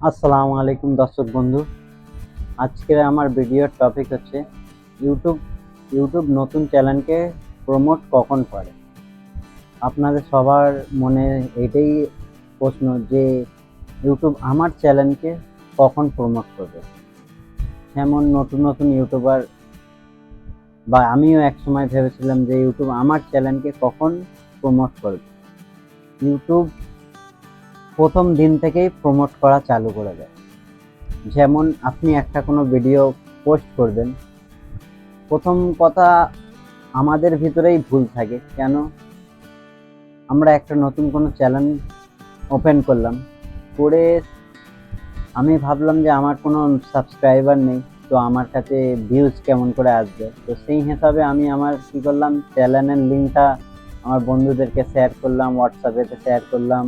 আসসালামু আলাইকুম দর্শক বন্ধু। আজকের আমার ভিডিওর টপিক হচ্ছে ইউটিউব ইউটিউব নতুন চ্যানেলকে প্রমোট কখন করে। আপনাদের সবার মনে এটাই প্রশ্ন যে ইউটিউব আমার চ্যানেলকে কখন প্রমোট করবে। যেমন নতুন নতুন ইউটিউবার বা আমিও একসময় ভেবেছিলাম যে ইউটিউব আমার চ্যানেলকে কখন প্রমোট করবে। ইউটিউব প্রথম দিন থেকেই প্রমোট করা চালু করে দেয়। যেমন আপনি একটা কোনো ভিডিও পোস্ট করবেন, প্রথম কথা আমাদের ভিতরেই ভুল থাকে। কেন? আমরা একটা নতুন কোনো চ্যানেল ওপেন করলাম, করে আমি ভাবলাম যে আমার কোনো সাবস্ক্রাইবার নেই, তো আমার কাছে ভিউজ কেমন করে আসবে। তো সেই হিসাবে আমি আমার কী করলাম, চ্যানেলের লিঙ্কটা আমার বন্ধুদেরকে শেয়ার করলাম, হোয়াটসঅ্যাপেতে শেয়ার করলাম,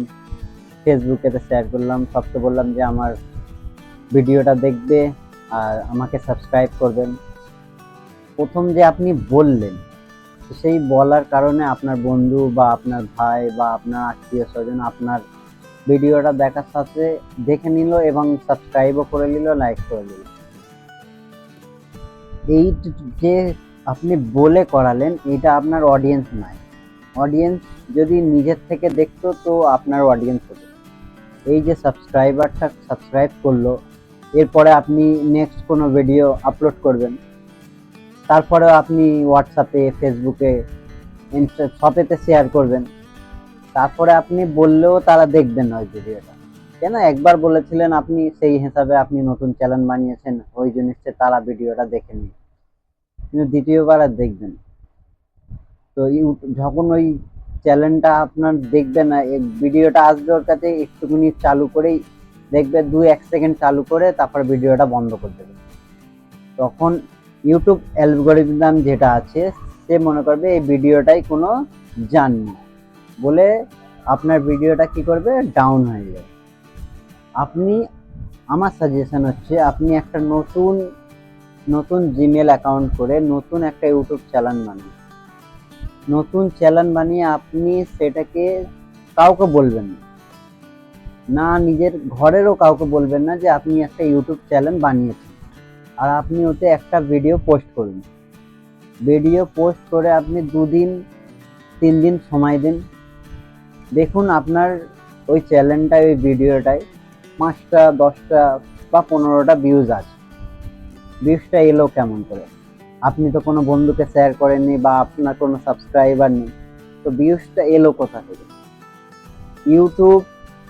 ফেসবুকেতে শেয়ার করলাম, সবকে বললাম যে আমার ভিডিওটা দেখবে আর আমাকে সাবস্ক্রাইব করবেন। প্রথম যে আপনি বললেন, সেই বলার কারণে আপনার বন্ধু বা আপনার ভাই বা আপনার আত্মীয় স্বজন আপনার ভিডিওটা দেখার সাথে দেখে নিল এবং সাবস্ক্রাইবও করে নিল, লাইক করে নিল। এই যে আপনি বলে করালেন, এটা আপনার অডিয়েন্স নয়। অডিয়েন্স যদি নিজের থেকে দেখতো তো আপনার অডিয়েন্স হতো। এই যে সাবস্ক্রাইবারটা সাবস্ক্রাইব করলো, এরপরে আপনি নেক্সট কোনো ভিডিও আপলোড করবেন, তারপরেও আপনি হোয়াটসঅ্যাপে, ফেসবুকে, সবেতে শেয়ার করবেন, তারপরে আপনি বললেও তারা দেখবেন না ওই ভিডিওটা। কেন? একবার বলেছিলেন আপনি, সেই হিসাবে আপনি নতুন চ্যানেল বানিয়েছেন, ওই জিনিসটা তারা ভিডিওটা দেখে নিন, কিন্তু দ্বিতীয়বার আর দেখবেন। তো যখন ওই চ্যানেলটা আপনার দেখবে না, এই ভিডিওটা আসবে ওর কাছে, একটুখানি চালু করেই দেখবে, 2-1 সেকেন্ড চালু করে তারপর ভিডিওটা বন্ধ করে দেবে। তখন ইউটিউব অ্যালগরিদম যেটা আছে, সে মনে করবে এই ভিডিওটাই কোনো জার্নি বলে আপনার ভিডিওটা কি করবে, ডাউন হয়ে যাবে। আপনি, আমার সাজেশন হচ্ছে আপনি একটা নতুন জিমেল অ্যাকাউন্ট করে নতুন একটা ইউটিউব চ্যানেল বানান। নতুন চ্যানেল বানিয়ে আপনি সেটাকে কাউকে বলবেন না, নিজের ঘরেরও কাউকে বলবেন না যে আপনি একটা ইউটিউব চ্যানেল বানিয়েছেন, আর আপনি ওতে একটা ভিডিও পোস্ট করুন। ভিডিও পোস্ট করে আপনি 2-3 দিন সময় দিন, দেখুন আপনার ওই চ্যানেলটায়, ওই ভিডিওটায় 5টা, 10টা বা 15টা ভিউজ আছে। ভিউজটা এলো কেমন করে? আপনি তো কোনো বন্ধুকে শেয়ার করেননি বা আপনার কোনো সাবস্ক্রাইবার নেই, তো ভিউজটা এলো কোথা থেকে? ইউটিউব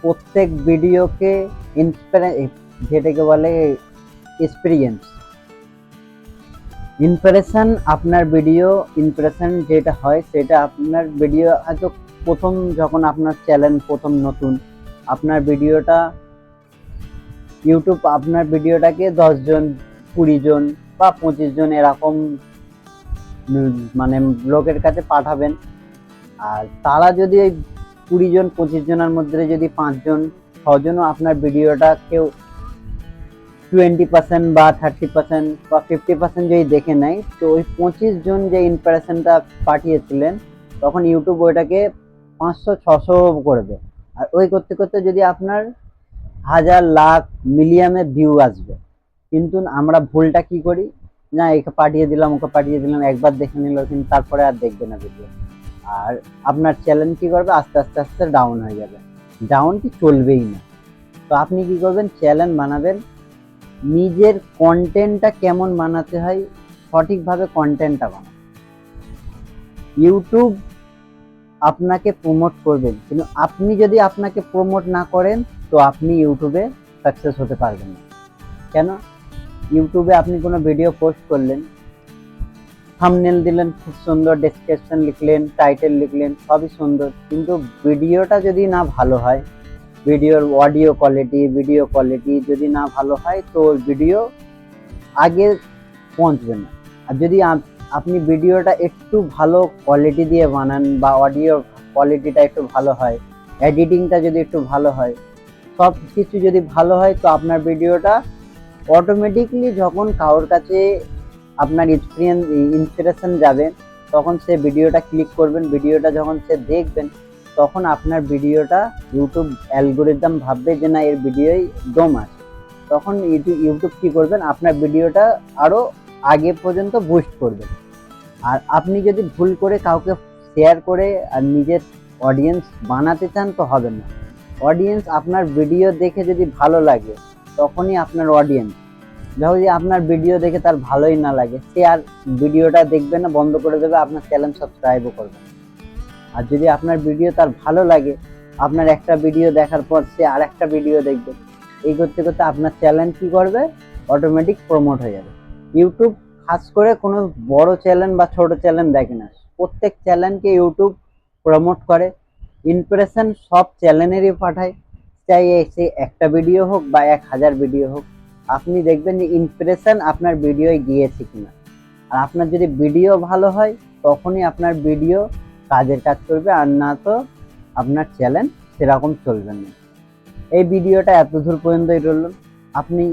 প্রত্যেক ভিডিওকে যেটাকে বলে এক্সপিরিয়েন্স, ইমপ্রেশন, আপনার ভিডিও ইমপ্রেশন যেটা হয় সেটা আপনার ভিডিও হয়তো প্রথম, যখন আপনার চ্যানেল প্রথম নতুন, আপনার ভিডিওটা ইউটিউব আপনার ভিডিওটাকে 10 জন, 20 জন বা 25 জন এরকম মানে লোকের কাছে পাঠাবেন। আর তারা যদি ওই 20 জন 25 জনের মধ্যে যদি 5 জন 6 জনও আপনার ভিডিওটা কেউ 20% বা 30% বা 50% যদি দেখে নেয়, তো ওই 25 জন যে ইমপ্রেশনটা পাঠিয়েছিলেন, তখন ইউটিউব ওইটাকে 500-600 করবে। আর ওই করতে করতে যদি আপনার হাজার, লাখ, মিলিয়নে ভিউ আসবে। কিন্তু আমরা ভুলটা কি করি, না একে পাঠিয়ে দিলাম, ওকে পাঠিয়ে দিলাম, একবার দেখে নিল, কিন্তু তারপরে আর দেখবে না ভিডিও। আর আপনার চ্যানেল কি করবে, আস্তে আস্তে আস্তে ডাউন হয়ে যাবে। ডাউন কি চলবেই না। তো আপনি কি করবেন, চ্যানেল বানাবেন, নিজের কন্টেন্টটা কেমন বানাতে হয়, সঠিকভাবে কন্টেন্টটা বানান। ইউটিউব আপনাকে প্রমোট করবেন, কিন্তু আপনি যদি আপনাকে প্রমোট না করেন, তো আপনি ইউটিউবে সাকসেস হতে পারবেন না। কেন? ইউটিউবে আপনি কোনো ভিডিও পোস্ট করলেন, থাম্বনেল দিলেন, খুব সুন্দর ডেসক্রিপশন লিখলেন, টাইটেল লিখলেন, সবই সুন্দর, কিন্তু ভিডিওটা যদি না ভালো হয়, ভিডিওর অডিও কোয়ালিটি, ভিডিও কোয়ালিটি যদি না ভালো হয়, তো ভিডিও আগে পৌঁছবে না। আর যদি আপনি ভিডিওটা একটু ভালো কোয়ালিটি দিয়ে বানান বা অডিও কোয়ালিটিটা একটু ভালো হয়, এডিটিংটা যদি একটু ভালো হয়, সব কিছু যদি ভালো হয়, তো আপনার ভিডিওটা অটোমেটিকলি যখন কারোর কাছে আপনার ইন্সপিরেশন যাবে, তখন সে ভিডিওটা ক্লিক করবেন, ভিডিওটা যখন সে দেখবেন, তখন আপনার ভিডিওটা ইউটিউব অ্যালগোরিদম ভাববে যে না এর ভিডিওই দম আছে। তখন ইউটিউব কি করবেন, আপনার ভিডিওটা আরো আগে পর্যন্ত বুস্ট করবেন। আর আপনি যদি ভুল করে কাউকে শেয়ার করে আর নিজের অডিয়েন্স বানাতে চান তো হবে না। অডিয়েন্স আপনার ভিডিও দেখে যদি ভালো লাগে তখনই আপনার অডিয়েন্স। যদি আপনার ভিডিও দেখে তার ভালোই না লাগে, সে আর ভিডিওটা দেখবে না, বন্ধ করে দেবে, আপনার চ্যানেল সাবস্ক্রাইবও করবে না। আর যদি আপনার ভিডিও তার ভালো লাগে, আপনার একটা ভিডিও দেখার পর সে আর একটা ভিডিও দেখবে, এই করতে করতে আপনার চ্যানেল কি করবে, অটোমেটিক প্রমোট হয়ে যাবে। ইউটিউব খাস করে কোনো বড় চ্যানেল বা ছোট চ্যানেল দেখে না, প্রত্যেক চ্যানেলকে ইউটিউব প্রমোট করে, ইমপ্রেশন সব চ্যানেলেরই পাঠায়, চাই সে একটা ভিডিও হোক বা 1000 ভিডিও হোক। আপনি দেখবেন যে ইমপ্রেশন আপনার ভিডিওয় গিয়েছে কিনা। আর আপনার যদি ভিডিও ভালো হয় তখনই আপনার ভিডিও কাজের কাজ করবে, আর না তো আপনার চ্যানেল সেরকম চলবে না। এই ভিডিওটা এত দূর পর্যন্তই রইল। আপনি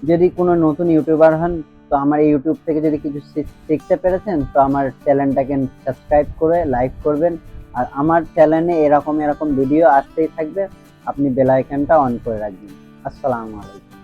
যদি কোনো নতুন ইউটিউবার হন তো আমার এই ইউটিউব থেকে যদি কিছু শিখতে পেরেছেন তো আমার চ্যানেলটাকে সাবস্ক্রাইব করে লাইক করবেন। আর আমার চ্যানেলে এরকম ভিডিও আসতেই থাকবে, আপনি বেল আইকনটা অন করে রাখবেন। আসসালামু আলাইকুম।